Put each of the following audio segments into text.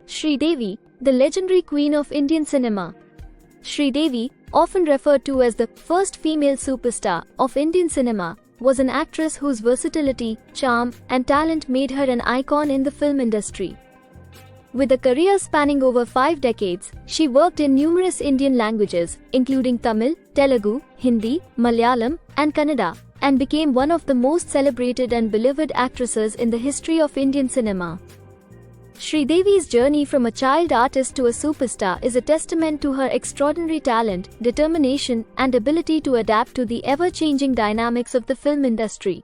Sridevi, the legendary queen of Indian cinema. Sridevi, often referred to as the first female superstar of Indian cinema, was an actress whose versatility, charm, and talent made her an icon in the film industry. With a career spanning over 5 decades, she worked in numerous Indian languages, including Tamil, Telugu, Hindi, Malayalam, and Kannada, and became one of the most celebrated and beloved actresses in the history of Indian cinema. Sridevi's journey from a child artist to a superstar is a testament to her extraordinary talent, determination, and ability to adapt to the ever-changing dynamics of the film industry.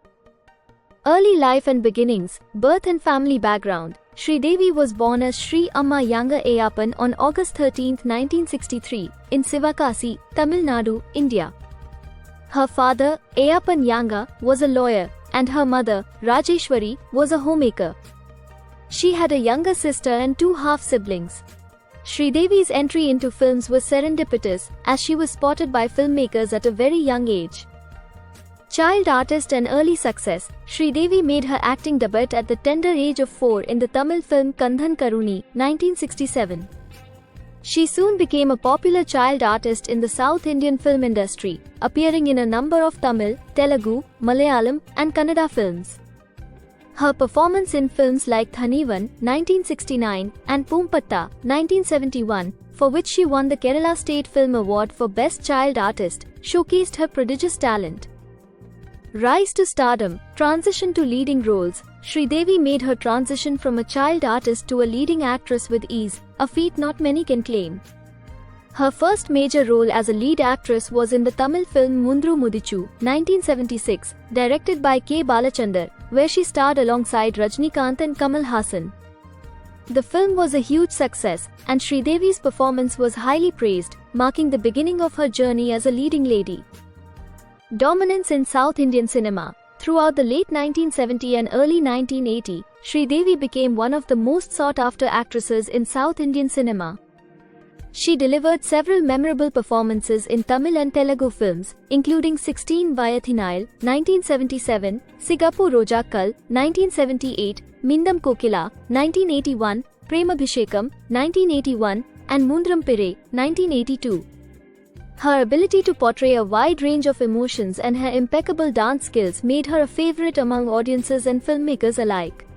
Early life and beginnings, birth and family background. Sridevi was born as Sri Amma Yanga Ayappan on August 13, 1963, in Sivakasi, Tamil Nadu, India. Her father, Ayappan Yanga, was a lawyer, and her mother, Rajeshwari, was a homemaker. She had a younger sister and 2 half-siblings. Sridevi's entry into films was serendipitous, as she was spotted by filmmakers at a very young age. Child artist and early success, Sridevi made her acting debut at the tender age of 4 in the Tamil film Kandhan Karuni, 1967. She soon became a popular child artist in the South Indian film industry, appearing in a number of Tamil, Telugu, Malayalam, and Kannada films. Her performance in films like Thanivan, 1969, and Poompatta, 1971, for which she won the Kerala State Film Award for Best Child Artist, showcased her prodigious talent. Rise to stardom, transition to leading roles. Sridevi made her transition from a child artist to a leading actress with ease, a feat not many can claim. Her first major role as a lead actress was in the Tamil film Mundru Mudichu, 1976, directed by K. Balachandar, where she starred alongside Rajnikant and Kamal Haasan. The film was a huge success, and Sridevi's performance was highly praised, marking the beginning of her journey as a leading lady. Dominance in South Indian cinema. Throughout the late 1970s and early 1980s, Sridevi became one of the most sought-after actresses in South Indian cinema. She delivered several memorable performances in Tamil and Telugu films, including 16 Vayathinayil, 1977, Sigapu Rojakkal, 1978, Mindam Kokila, 1981, Premabhishekam, 1981, and Mundram Pire, 1982. Her ability to portray a wide range of emotions and her impeccable dance skills made her a favorite among audiences and filmmakers alike.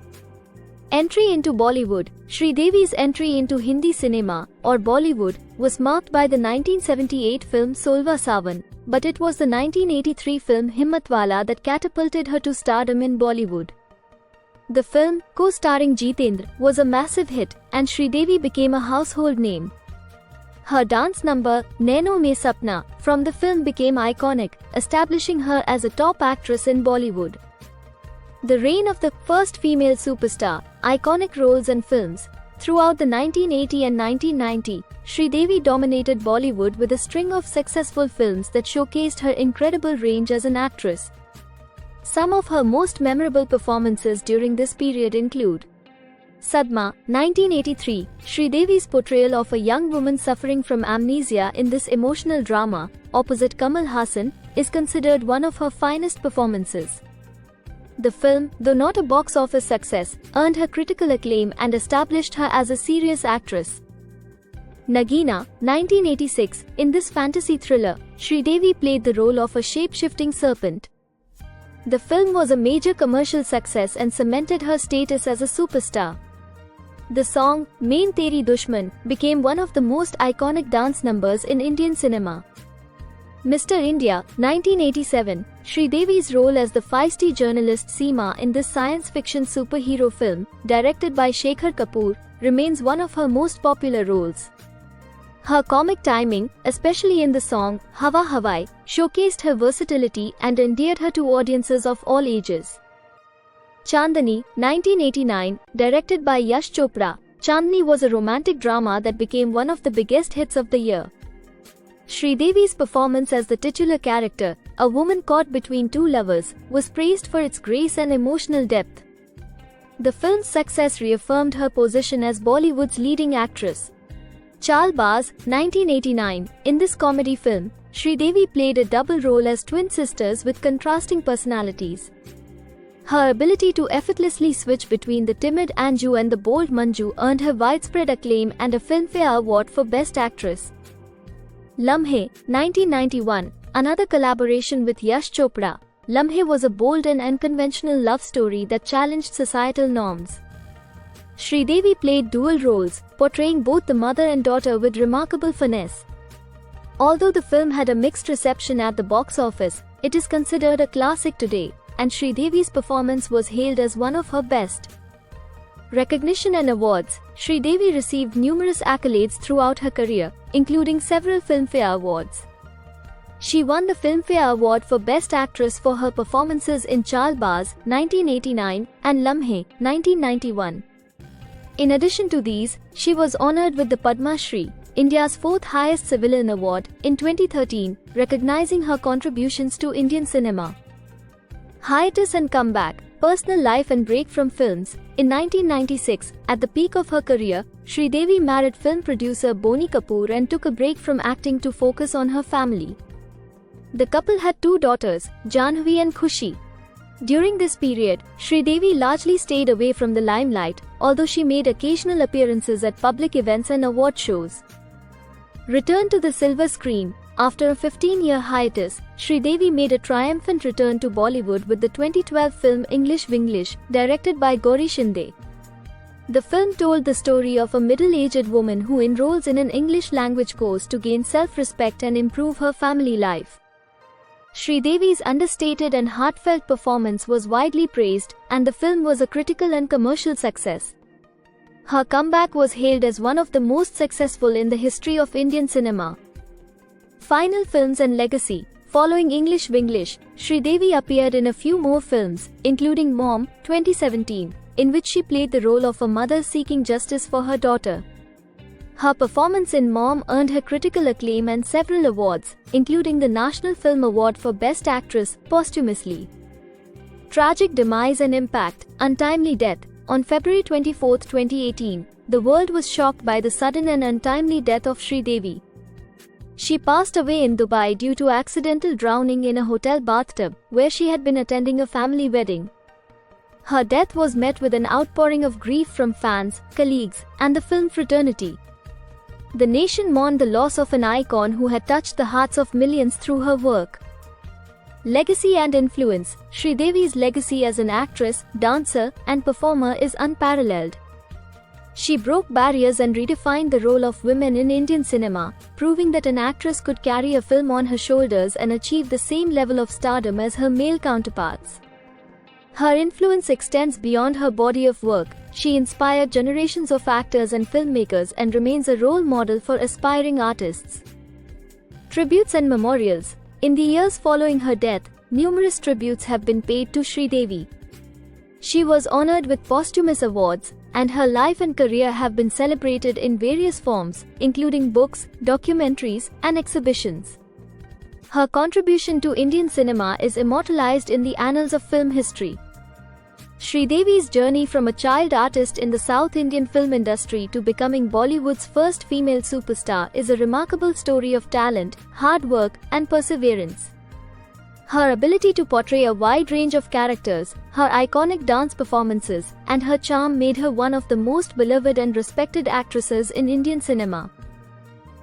Entry into Bollywood. Sridevi's entry into Hindi cinema, or Bollywood, was marked by the 1978 film Solva Sawan, but it was the 1983 film Himmatwala that catapulted her to stardom in Bollywood. The film, co-starring Jitendra, was a massive hit, and Sridevi became a household name. Her dance number, Naino Mein Sapna, from the film became iconic, establishing her as a top actress in Bollywood. The reign of the first female superstar, iconic roles and films. Throughout the 1980s and 1990s, Sridevi dominated Bollywood with a string of successful films that showcased her incredible range as an actress. Some of her most memorable performances during this period include Sadma, 1983. Sridevi's portrayal of a young woman suffering from amnesia in this emotional drama, opposite Kamal Haasan, is considered one of her finest performances. The film, though not a box office success, earned her critical acclaim and established her as a serious actress. Nagina, 1986. In this fantasy thriller, Sridevi played the role of a shape-shifting serpent. The film was a major commercial success and cemented her status as a superstar. The song, Main Teri Dushman, became one of the most iconic dance numbers in Indian cinema. Mr. India, 1987. Sridevi's role as the feisty journalist Seema in this science fiction superhero film, directed by Shekhar Kapoor, remains one of her most popular roles. Her comic timing, especially in the song Hawa Hawai, showcased her versatility and endeared her to audiences of all ages. Chandani, 1989, directed by Yash Chopra, Chandni was a romantic drama that became one of the biggest hits of the year. Sridevi's performance as the titular character, a woman caught between two lovers, was praised for its grace and emotional depth. The film's success reaffirmed her position as Bollywood's leading actress. Chalbaz, 1989. In this comedy film, Sridevi played a double role as twin sisters with contrasting personalities. Her ability to effortlessly switch between the timid Anju and the bold Manju earned her widespread acclaim and a Filmfare Award for Best Actress. Lamhe, 1991, another collaboration with Yash Chopra. Lamhe was a bold and unconventional love story that challenged societal norms. Sridevi played dual roles, portraying both the mother and daughter with remarkable finesse. Although the film had a mixed reception at the box office, it is considered a classic today, and Sridevi's performance was hailed as one of her best. Recognition and awards. Sridevi received numerous accolades throughout her career, including several Filmfare Awards. She won the Filmfare Award for Best Actress for her performances in Chalbaz, 1989, and Lamhe, 1991. In addition to these, she was honored with the Padma Shri, India's fourth highest civilian award, in 2013, recognizing her contributions to Indian cinema. Hiatus and comeback, personal life and break from films. In 1996, at the peak of her career, Sridevi married film producer Boney Kapoor and took a break from acting to focus on her family. The couple had two daughters, Janhavi and Khushi. During this period, Sridevi largely stayed away from the limelight, although she made occasional appearances at public events and award shows. Return to the silver screen. After a 15-year hiatus, Sridevi made a triumphant return to Bollywood with the 2012 film English Winglish, directed by Gauri Shinde. The film told the story of a middle-aged woman who enrolls in an English language course to gain self-respect and improve her family life. Sridevi's understated and heartfelt performance was widely praised, and the film was a critical and commercial success. Her comeback was hailed as one of the most successful in the history of Indian cinema. Final films and legacy. Following English Winglish, Sridevi appeared in a few more films, including Mom, 2017, in which she played the role of a mother seeking justice for her daughter. Her performance in Mom earned her critical acclaim and several awards, including the National Film Award for Best Actress, posthumously. Tragic demise and impact. Untimely death. On February 24, 2018, the world was shocked by the sudden and untimely death of Sridevi. She passed away in Dubai due to accidental drowning in a hotel bathtub, where she had been attending a family wedding. Her death was met with an outpouring of grief from fans, colleagues, and the film fraternity. The nation mourned the loss of an icon who had touched the hearts of millions through her work. Legacy and influence. Sridevi's legacy as an actress, dancer, and performer is unparalleled. She broke barriers and redefined the role of women in Indian cinema, proving that an actress could carry a film on her shoulders and achieve the same level of stardom as her male counterparts. Her influence extends beyond her body of work. She inspired generations of actors and filmmakers and remains a role model for aspiring artists. Tributes and memorials. In the years following her death, numerous tributes have been paid to Sridevi. She was honored with posthumous awards, and her life and career have been celebrated in various forms, including books, documentaries, and exhibitions. Her contribution to Indian cinema is immortalized in the annals of film history. Sridevi's journey from a child artist in the South Indian film industry to becoming Bollywood's first female superstar is a remarkable story of talent, hard work, and perseverance. Her ability to portray a wide range of characters, her iconic dance performances, and her charm made her one of the most beloved and respected actresses in Indian cinema.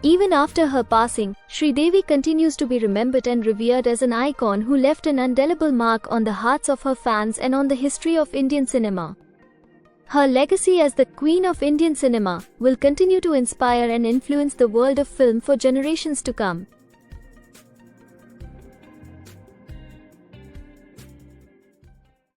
Even after her passing, Sridevi continues to be remembered and revered as an icon who left an indelible mark on the hearts of her fans and on the history of Indian cinema. Her legacy as the Queen of Indian cinema will continue to inspire and influence the world of film for generations to come.